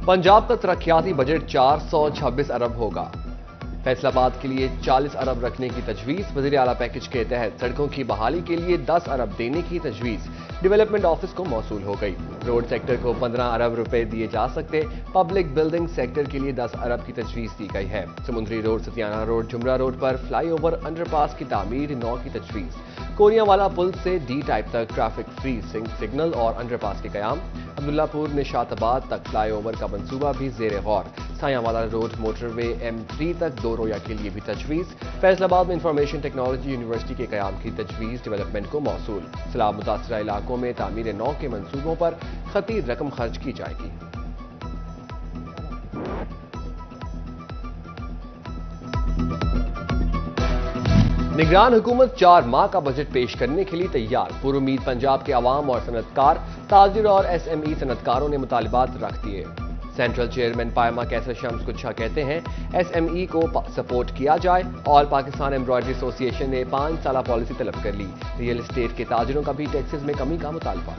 पंजाब का तरक्याती बजट 426 अरब होगा। फैसला आबाद के लिए 40 अरब रखने की तजवीज। वज़ीर आला पैकेज के तहत सड़कों की बहाली के लिए 10 अरब देने की तजवीज डेवलपमेंट ऑफिस को मौसूल हो गई। रोड सेक्टर को 15 अरब रुपए दिए जा सकते। पब्लिक बिल्डिंग सेक्टर के लिए 10 अरब की तजवीज दी गई है। समुद्री रोड, सतियाना रोड, जुमरा रोड पर फ्लाईओवर अंडरपास की तामीर 9 की तजवीज। कोरियावाला पुल से डी टाइप तक ट्रैफिक फ्री सिग्नल और अंडरपास के कयाम। अब्दुल्लापुर निशाताबाद तक फ्लाईओवर का मंसूबा भी जेर गौर। सायावाला रोड मोटरवे M3 तक 2 रोया के लिए भी तजवीज। फैसलाबाद में इंफॉर्मेशन टेक्नोलॉजी यूनिवर्सिटी के कयाम की तजवीज डेवलपमेंट को मौसूल। सैलाब मुतासरा इलाकों में तामीर 9 के मंसूबों पर खती रकम खर्च की जाएगी। निगरान हुकूमत 4 माह का बजट पेश करने के लिए तैयार। पुरुमीद पंजाब के अवाम और सनतकार, ताजिर और SME सनतकारों ने मुतालिबात रख दिए। सेंट्रल चेयरमैन पायमा कैसर शम्स कुच्छा कहते हैं SME को सपोर्ट किया जाए। ऑल पाकिस्तान एम्ब्रॉयडरी एसोसिएशन ने 5 साला पॉलिसी तलब कर ली। रियल एस्टेट के ताजिरों का भी टैक्सेस में कमी का मुतालबा।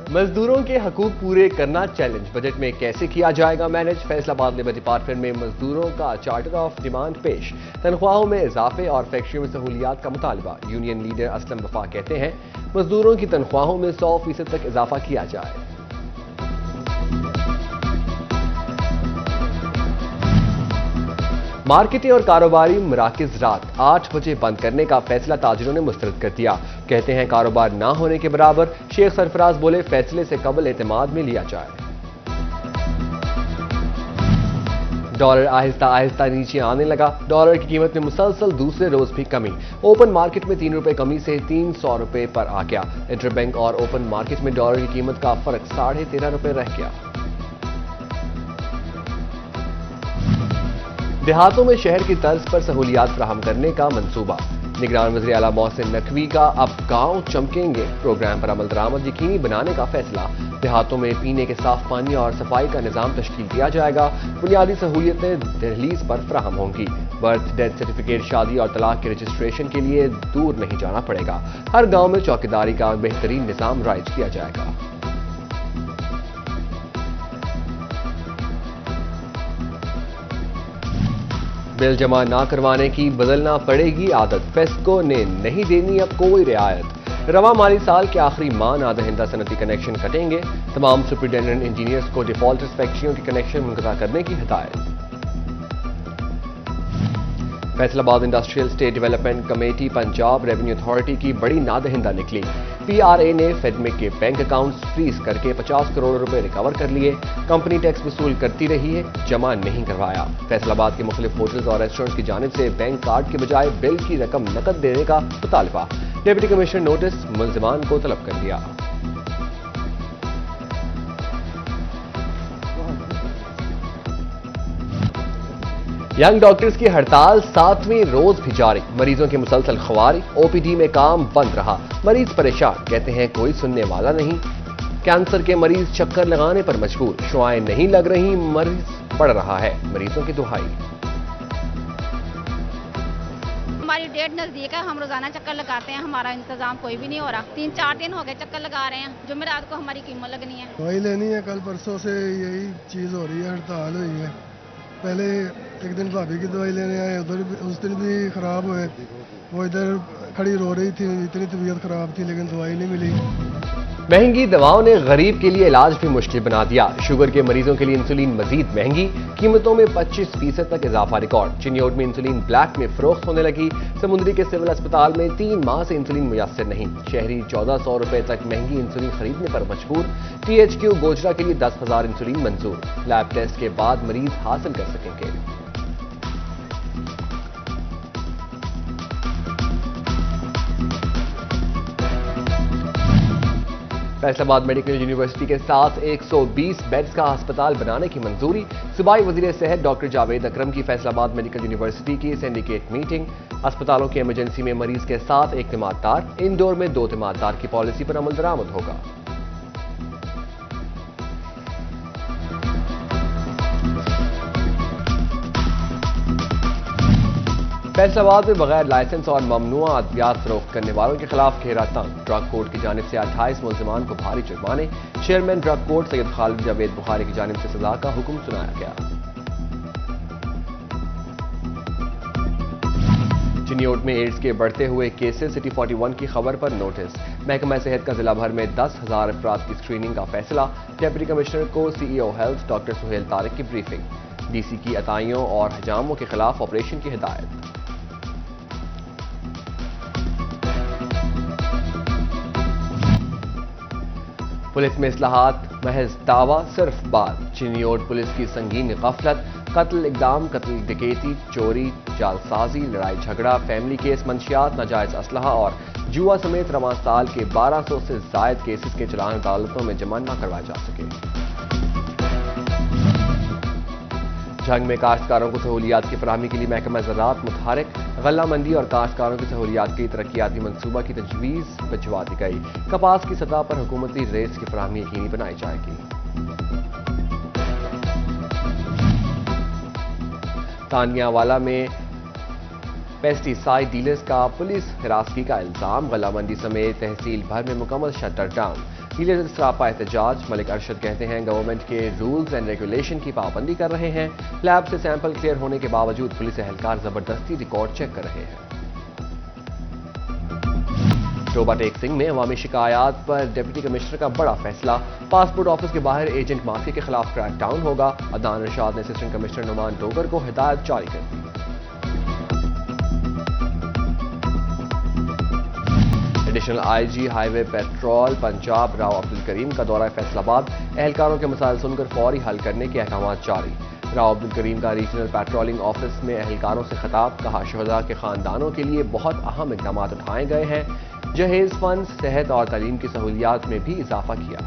मजदूरों के हकूक पूरे करना चैलेंज, बजट में कैसे किया जाएगा मैनेज। फैसलाबाद लेबर डिपार्टमेंट में मजदूरों का चार्टर ऑफ डिमांड पेश। तनख्वाहों में इजाफे और फैक्ट्री में सहूलियात का मुतालबा। यूनियन लीडर असलम वफा कहते हैं मजदूरों की तनख्वाहों में 100% तक इजाफा किया जाए। मार्केटें और कारोबारी मराकज रात 8 बजे बंद करने का फैसला ताजिरों ने मुस्तरद कर दिया। कहते हैं कारोबार ना होने के बराबर। शेख सरफराज बोले फैसले से कबल एतमाद में लिया जाए। डॉलर आहिस्ता आहिस्ता नीचे आने लगा। डॉलर की कीमत में मुसलसल दूसरे रोज भी कमी। ओपन मार्केट में 3 रुपए कमी से 300 रुपए पर आ गया। इंटरबैंक और ओपन मार्केट में डॉलर की कीमत का फर्क 13.5 रुपए रह गया। देहातों में शहर की तर्ज पर सहूलियात फराहम करने का मंसूबा। निगरान वज़ीर आला मोहसिन नकवी का अब गांव चमकेंगे प्रोग्राम पर अमल दरामद यकीनी बनाने का फैसला। देहातों में पीने के साफ पानी और सफाई का निजाम तश्कील दिया जाएगा। बुनियादी सहूलियतें दहलीज पर फराहम होंगी। बर्थ, डेथ सर्टिफिकेट, शादी और तलाक के रजिस्ट्रेशन के लिए दूर नहीं जाना पड़ेगा। हर गांव में चौकीदारी का बेहतरीन निजाम राइज किया जाएगा। बिल जमा ना करवाने की बदलना पड़ेगी आदत। फेस्को ने नहीं देनी अब कोई रियायत। रवा माली साल के आखिरी माह नादहिंदा सनती कनेक्शन कटेंगे। तमाम सुपरिटेंडेंट इंजीनियर्स को डिफॉल्टर्स फैक्ट्रियों के कनेक्शन मुनक़ता करने की हिदायत। Faisalabad industrial state development committee Punjab revenue authority की बड़ी नादहिंदा निकली। PRA ने फेडमिक के बैंक अकाउंट्स फ्रीज करके 50 करोड़ रुपए रिकवर कर लिए। कंपनी टैक्स वसूल करती रही है, जमा नहीं करवाया। फैसलाबाद के मुख्तलिफ होटल्स और रेस्टोरेंट्स की जानिब से बैंक कार्ड के बजाय बिल की रकम नकद देने का मुतालबा। डिप्टी कमिश्नर नोटिस मुलजिमान को तलब कर दिया। यंग डॉक्टर्स की हड़ताल 7वें रोज भी जारी। मरीजों की मुसलसल ख्वारी। OPD में काम बंद रहा। मरीज परेशान, कहते हैं कोई सुनने वाला नहीं। कैंसर के मरीज चक्कर लगाने पर मजबूर। शुआएं नहीं लग रही, मरीज बढ़ रहा है। मरीजों की दुहाई। हमारी डेट नजदीक है, हम रोजाना चक्कर लगाते हैं, हमारा इंतजाम कोई भी नहीं हो रहा। 3-4 दिन हो गए चक्कर लगा रहे हैं। जुमेरात को हमारी कीमत लगनी है। दवाई लेनी है, कल परसों से यही चीज हो रही है, हड़ताल हुई है। पहले एक दिन भाभी की दवाई लेने आए, उधर उस दिन भी खराब हुए। वो इधर खड़ी रो रही थी, इतनी तबीयत खराब थी, लेकिन दवाई नहीं मिली। महंगी दवाओं ने गरीब के लिए इलाज भी मुश्किल बना दिया। शुगर के मरीजों के लिए इंसुलिन मजीद महंगी। कीमतों में 25% तक इजाफा रिकॉर्ड। चिन्योट में इंसुलिन ब्लैक में फरोख्त होने लगी। समुद्री के सिविल अस्पताल में 3 माह से इंसुलिन मुयस्सर नहीं। शहरी 1400 रुपए तक महंगी इंसुलिन खरीदने पर मजबूर। THQ गोजरा के लिए 10,000 इंसुलिन मंजूर। लैब टेस्ट के बाद मरीज हासिल कर सकेंगे। फैसलाबाद मेडिकल यूनिवर्सिटी के साथ 120 बेड्स का अस्पताल बनाने की मंजूरी। सूबाई वजीर सेहत डॉक्टर जावेद अकरम की फैसलाबाद मेडिकल यूनिवर्सिटी की सिंडिकेट मीटिंग। अस्पतालों की इमरजेंसी में मरीज के साथ एक तिमारदार, इंडोर में 2 तिमारदार की पॉलिसी पर अमल दरामद होगा। فیصل آباد میں بغیر لائسنس اور ممنوع ادویات فروخت کرنے والوں کے خلاف گھیرا تنگ، ڈرگ کورٹ کی جانب سے 28 ملزمان کو بھاری جرمانے، چیئرمین ڈرگ کورٹ سید خالد جاوید بخاری کی جانب سے سزا کا حکم سنایا گیا۔ چنیوٹ میں ایڈز کے بڑھتے ہوئے کیسز، سٹی 41 کی خبر پر نوٹس، محکمہ صحت کا ضلع بھر میں 10,000 افراد کی اسکریننگ کا فیصلہ، ڈپٹی کمشنر کو C E O health doctor Sohail Tariq کی بریفنگ، ڈی سی کی عطائیوں اور حجاموں کے خلاف آپریشن کی ہدایت۔ پولیس میں اصلاحات محض دعویٰ صرف بات، چنیوٹ پولیس کی سنگین غفلت، قتل اقدام، قتل ڈکیتی، چوری، جعلسازی، لڑائی جھگڑا، فیملی کیس، منشیات، ناجائز اسلحہ اور جوا سمیت رواں سال کے 1200 سے زائد کیسز کے چلان عدالتوں میں جمع نہ کروائے جا سکے۔ جھنگ میں کاشتکاروں کو سہولیات کی فراہمی کے لیے محکمہ زراعت متحرک، غلہ منڈی اور کاشتکاروں کی سہولیات کے لیے ترقیاتی منصوبہ کی تجویز بھجوا دی گئی، کپاس کی سطح پر حکومتی ریٹس کی فراہمی یقینی بنائی جائے گی۔ تانیہ والا میں پیسٹی سائیڈ ڈیلرز کا پولیس ہراسگی کا الزام، غلہ منڈی سمیت تحصیل بھر میں مکمل شٹر ڈاؤن، ڈیلرز سراپا احتجاج، ملک ارشد کہتے ہیں گورنمنٹ کے رولز اینڈ ریگولیشن کی پابندی کر رہے ہیں، لیب سے سیمپل کلیئر ہونے کے باوجود پولیس اہلکار زبردستی ریکارڈ چیک کر رہے ہیں۔ ٹوبہ ٹیک سنگھ میں عوامی شکایات پر ڈپٹی کمشنر کا بڑا فیصلہ، پاسپورٹ آفس کے باہر ایجنٹ مافیا کے خلاف کریک ڈاؤن ہوگا، عدنان ارشاد نے اسسٹنٹ کمشنر نعمان ڈوگر کو ہدایت جاری کر دی۔ Additional I G highway patrol Punjab Rao Abdulkarim کا دورہ فیصل آباد، اہلکاروں کے مسائل سن کر فوری حل کرنے کے احکامات جاری، راؤ عبدالکریم کا ریجنل پیٹرولنگ آفس میں اہلکاروں سے خطاب، کہا شہداء کے خاندانوں کے لیے بہت اہم اقدامات اٹھائے گئے ہیں، جہیز فنڈ، صحت اور تعلیم کی سہولیات میں بھی اضافہ کیا۔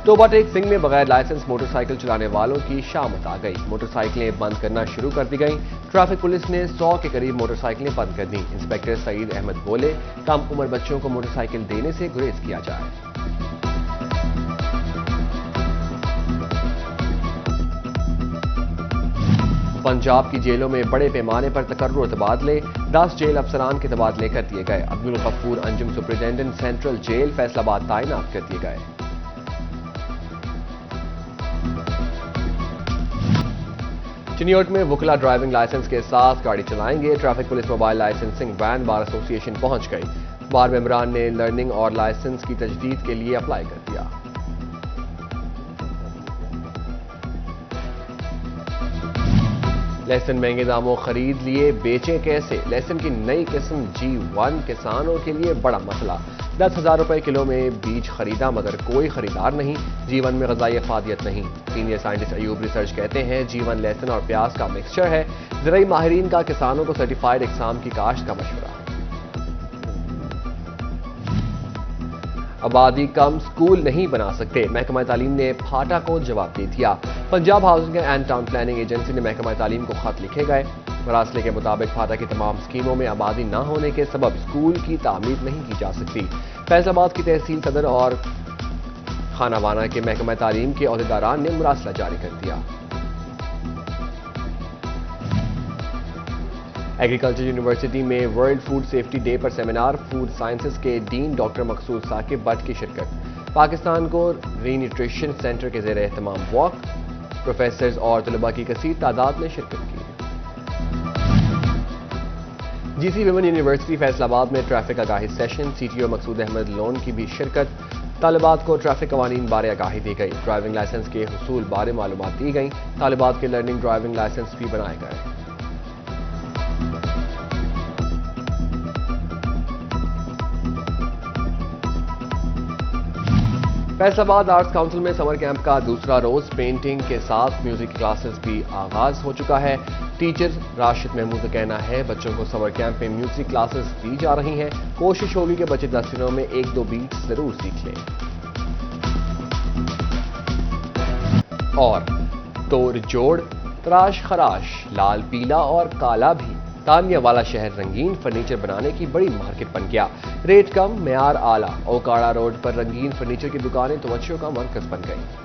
ٹوبہ ٹیک سنگھ میں بغیر لائسنس موٹر سائیکل چلانے والوں کی شامت آ گئی، موٹر سائیکلیں بند کرنا شروع کر دی گئیں، ٹریفک پولیس نے 100 کے قریب موٹر سائیکلیں بند کر دیں، انسپکٹر سعید احمد بولے کم عمر بچوں کو موٹر سائیکل دینے سے گریز کیا جائے۔ پنجاب کی جیلوں میں بڑے پیمانے پر تقرر و تبادلے، 10 جیل افسران کے تبادلے کر دیے گئے، عبدالغفور انجم سپرنٹینڈنٹ سینٹرل جیل فیصل آباد تعینات کر دیے گئے۔ چنیوٹ میں وکلا ڈرائیونگ لائسنس کے ساتھ گاڑی چلائیں گے، traffic police mobile licensing van bar association پہنچ گئی، بار ممبران نے لرننگ اور لائسنس کی تجدید کے لیے اپلائی کر دیا۔ لہسن مہنگے داموں خرید لیے بیچیں کیسے، لہسن کی نئی قسم G1 کسانوں کے لیے بڑا مسئلہ، 10,000 روپے کلو میں بیج خریدا مگر کوئی خریدار نہیں، G1 میں غذائی افادیت نہیں، سینئر سائنٹسٹ ایوب ریسرچ کہتے ہیں G1 لہسن اور پیاز کا مکسچر ہے، زرعی ماہرین کا کسانوں کو سرٹیفائیڈ اقسام کی کاشت کا مشورہ۔ آبادی کم سکول نہیں بنا سکتے، محکمہ تعلیم نے پھاٹا کو جواب دے دیا، Punjab housing and town planning agency نے محکمہ تعلیم کو خط لکھے گئے، مراسلے کے مطابق پھاٹا کی تمام اسکیموں میں آبادی نہ ہونے کے سبب اسکول کی تعمیر نہیں کی جا سکتی، فیصل آباد کی تحصیل صدر اور خانہ وانہ کے محکمہ تعلیم کے عہدیداران نے مراسلہ جاری کر دیا۔ ایگریکلچر یونیورسٹی میں ورلڈ فوڈ سیفٹی ڈے پر سیمینار، فوڈ سائنسز کے ڈین ڈاکٹر مقصود ثاقب بٹ کی شرکت، پاکستان کو ری نیوٹریشن سینٹر کے زیر اہتمام واک، پروفیسرز اور طلباء کی کثیر تعداد نے شرکت کی۔ جی سی ویمن یونیورسٹی فیصل آباد میں ٹریفک آگاہی سیشن، سی ٹی او مقصود احمد لون کی بھی شرکت، طالبات کو ٹریفک قوانین بارے آگاہی دی گئی، ڈرائیونگ لائسنس کے حصول بارے معلومات دی گئیں، طالبات کے لرننگ ڈرائیونگ لائسنس بھی بنائے گئے۔ فیصل آباد آرٹس کونسل میں سمر کیمپ کا دوسرا روز، پینٹنگ کے ساتھ میوزک کلاسز بھی آغاز ہو چکا ہے، ٹیچر راشد محمود کا کہنا ہے بچوں کو سمر کیمپ میں میوزک کلاسز دی جا رہی ہیں، کوشش ہوگی کہ بچے 10 دنوں میں 1-2 بیٹس ضرور سیکھ لیں۔ اور توڑ جوڑ، تراش خراش، لال پیلا اور کالا بھی، تانیہ والا شہر رنگین فرنیچر بنانے کی بڑی مارکیٹ بن گیا، ریٹ کم، معیار اعلیٰ، اوکاڑا روڈ پر رنگین فرنیچر کی دکانیں توجہ کا مرکز بن گئی۔